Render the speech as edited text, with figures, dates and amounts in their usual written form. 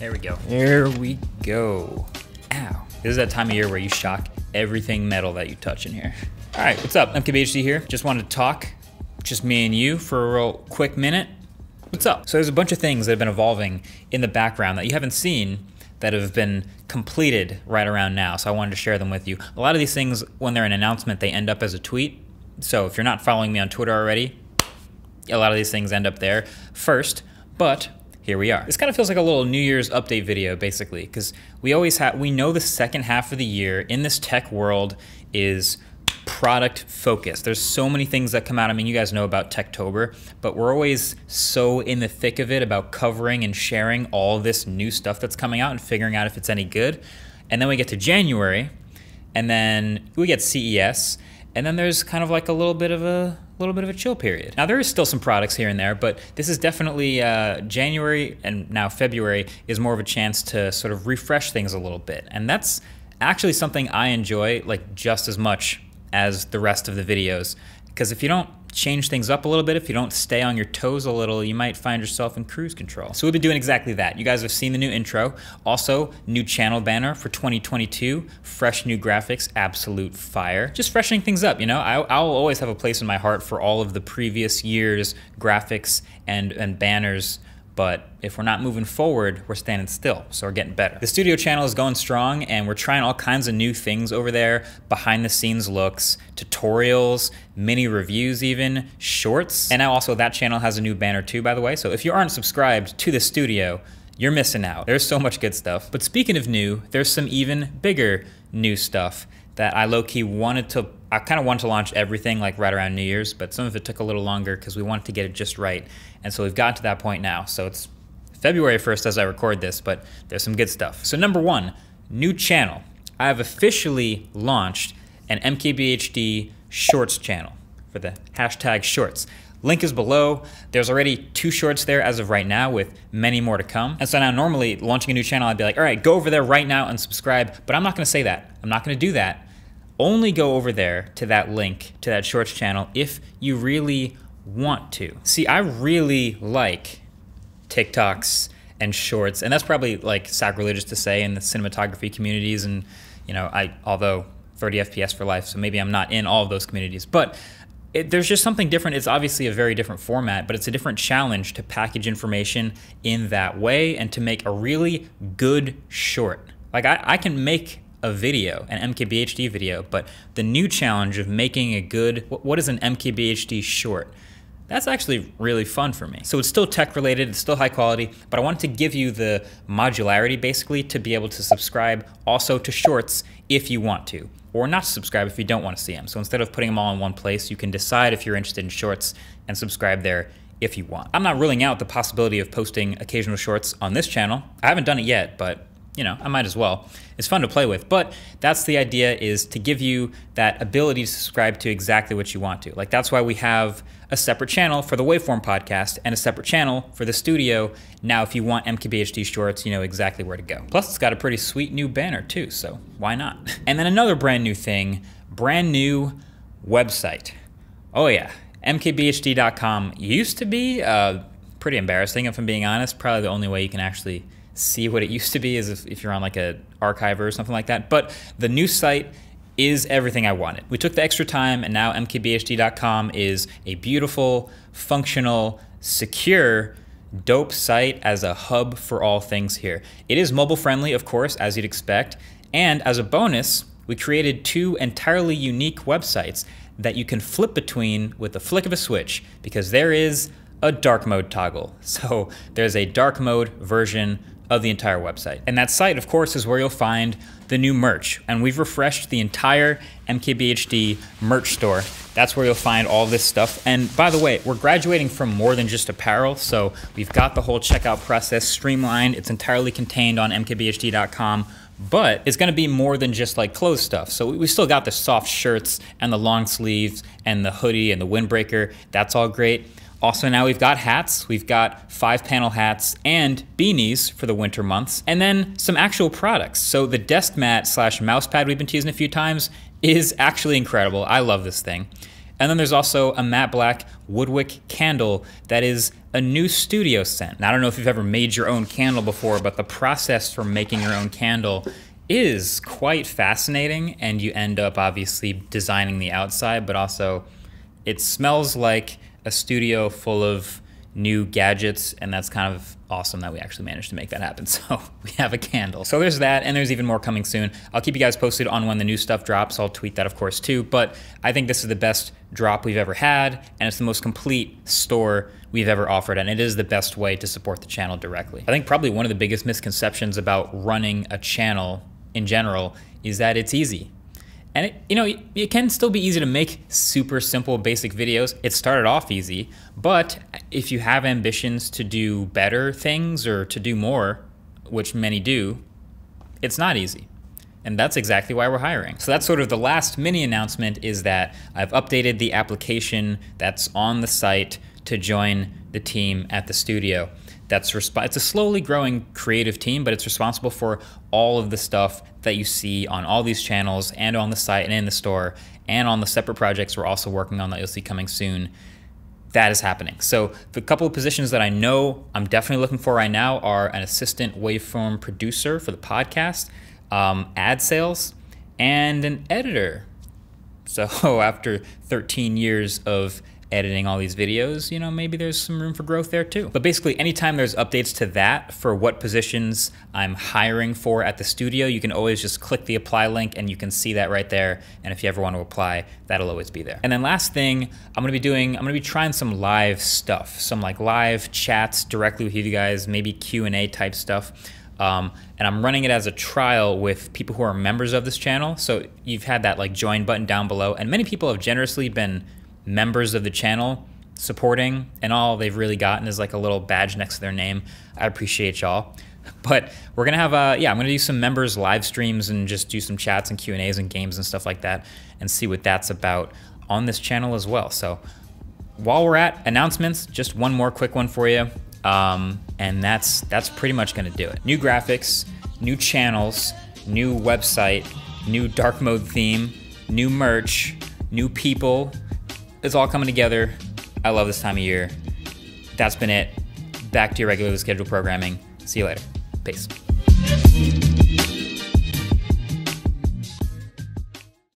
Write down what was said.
There we go. There we go. Ow. This is that time of year where you shock everything metal that you touch in here. All right, what's up? MKBHD here. Just wanted to talk, just me and you for a real quick minute. What's up? So there's a bunch of things that have been evolving in the background that you haven't seen that have been completed right around now. So I wanted to share them with you. A lot of these things, when they're an announcement, they end up as a tweet. So if you're not following me on Twitter already, a lot of these things end up there first, but here we are. This kind of feels like a little New Year's update video, basically, because we know the second half of the year in this tech world is product focused. There's so many things that come out. I mean, you guys know about Techtober, but we're always so in the thick of it about covering and sharing all this new stuff that's coming out and figuring out if it's any good. And then we get to January, and then we get CES, and then there's kind of like a little bit of a chill period. Now there is still some products here and there, but this is definitely January and now February is more of a chance to sort of refresh things a little bit. And that's actually something I enjoy like just as much as the rest of the videos. Because if you don't change things up a little bit, if you don't stay on your toes a little, you might find yourself in cruise control. So we've been doing exactly that. You guys have seen the new intro. Also, new channel banner for 2022. Fresh new graphics, absolute fire. Just freshening things up, you know? I'll always have a place in my heart for all of the previous year's graphics and banners, but if we're not moving forward, we're standing still, so we're getting better. The studio channel is going strong, and we're trying all kinds of new things over there, behind the scenes looks, tutorials, mini reviews even, shorts. And now also that channel has a new banner too, by the way, so if you aren't subscribed to the studio, you're missing out. There's so much good stuff. But speaking of new, there's some even bigger new stuff that I low-key I kind of wanted to launch everything like right around New Year's, but some of it took a little longer because we wanted to get it just right. And so we've gotten to that point now. So it's February 1st as I record this, but there's some good stuff. So number one, new channel. I have officially launched an MKBHD Shorts channel for the hashtag Shorts. Link is below. There's already 2 shorts there as of right now with many more to come. And so now normally launching a new channel, I'd be like, all right, go over there right now and subscribe. But I'm not gonna say that. I'm not gonna do that. Only go over there to that link, to that Shorts channel, if you really want to. See, I really like TikToks and Shorts, and that's probably like sacrilegious to say in the cinematography communities, and you know, although 30 FPS for life, so maybe I'm not in all of those communities, but there's just something different. It's obviously a very different format, but it's a different challenge to package information in that way and to make a really good short. Like I can make a video, an MKBHD video, but the new challenge of making a good, what is an MKBHD short? That's actually really fun for me. So it's still tech related, it's still high quality, but I wanted to give you the modularity basically to be able to subscribe also to shorts if you want to, or not subscribe if you don't want to see them. So instead of putting them all in one place, you can decide if you're interested in shorts and subscribe there if you want. I'm not ruling out the possibility of posting occasional shorts on this channel. I haven't done it yet, but you know, I might as well. It's fun to play with, but that's the idea, is to give you that ability to subscribe to exactly what you want to. Like that's why we have a separate channel for the Waveform podcast and a separate channel for the studio. Now, if you want MKBHD shorts, you know exactly where to go. Plus, it's got a pretty sweet new banner too, so why not? And then another brand new thing, brand new website. Oh yeah, mkbhd.com used to be pretty embarrassing, if I'm being honest. Probably the only way you can actually see what it used to be is if you're on like a archiver or something like that. But the new site is everything I wanted. We took the extra time, and now mkbhd.com is a beautiful, functional, secure, dope site as a hub for all things here. It is mobile friendly, of course, as you'd expect. And as a bonus, we created 2 entirely unique websites that you can flip between with the flick of a switch, because there is a dark mode toggle. So there's a dark mode version of the entire website. And that site, of course, is where you'll find the new merch. And we've refreshed the entire MKBHD merch store. That's where you'll find all this stuff. And by the way, we're graduating from more than just apparel. So we've got the whole checkout process streamlined. It's entirely contained on mkbhd.com. But it's gonna be more than just like clothes stuff. So we still got the soft shirts and the long sleeves and the hoodie and the windbreaker. That's all great. Also now we've got hats, we've got 5-panel hats and beanies for the winter months, and then some actual products. So the desk mat / mouse pad we've been teasing a few times is actually incredible. I love this thing. And then there's also a matte black Woodwick candle that is a new studio scent. Now, I don't know if you've ever made your own candle before, but the process for making your own candle is quite fascinating, and you end up obviously designing the outside, but also it smells like a studio full of new gadgets, and that's kind of awesome that we actually managed to make that happen. So we have a candle. So there's that, and there's even more coming soon. I'll keep you guys posted on when the new stuff drops. I'll tweet that, of course, too, but I think this is the best drop we've ever had, and it's the most complete store we've ever offered, and it is the best way to support the channel directly. I think probably one of the biggest misconceptions about running a channel in general is that it's easy. And it can still be easy to make super simple, basic videos. It started off easy, but if you have ambitions to do better things or to do more, which many do, it's not easy. And that's exactly why we're hiring. So that's sort of the last mini announcement, is that I've updated the application that's on the site to join the team at the studio. It's a slowly growing creative team, but it's responsible for all of the stuff that you see on all these channels and on the site and in the store and on the separate projects we're also working on that you'll see coming soon. That is happening. So the couple of positions that I know I'm definitely looking for right now are an assistant waveform producer for the podcast, ad sales, and an editor. So after 13 years of editing all these videos, maybe there's some room for growth there too. But basically, anytime there's updates to that for what positions I'm hiring for at the studio, you can always just click the apply link and you can see that right there. And if you ever want to apply, that'll always be there. And then last thing I'm gonna be trying some live stuff, some like live chats directly with you guys, maybe Q&A type stuff. And I'm running it as a trial with people who are members of this channel. So you've had that like join button down below, and many people have generously been members of the channel supporting, and all they've really gotten is like a little badge next to their name. I appreciate y'all. But we're gonna have I'm gonna do some members live streams and just do some chats and Q&As and games and stuff like that, and see what that's about on this channel as well. So while we're at announcements, just one more quick one for you. And that's pretty much gonna do it. New graphics, new channels, new website, new dark mode theme, new merch, new people. It's all coming together. I love this time of year. That's been it. Back to your regularly scheduled programming. See you later. Peace.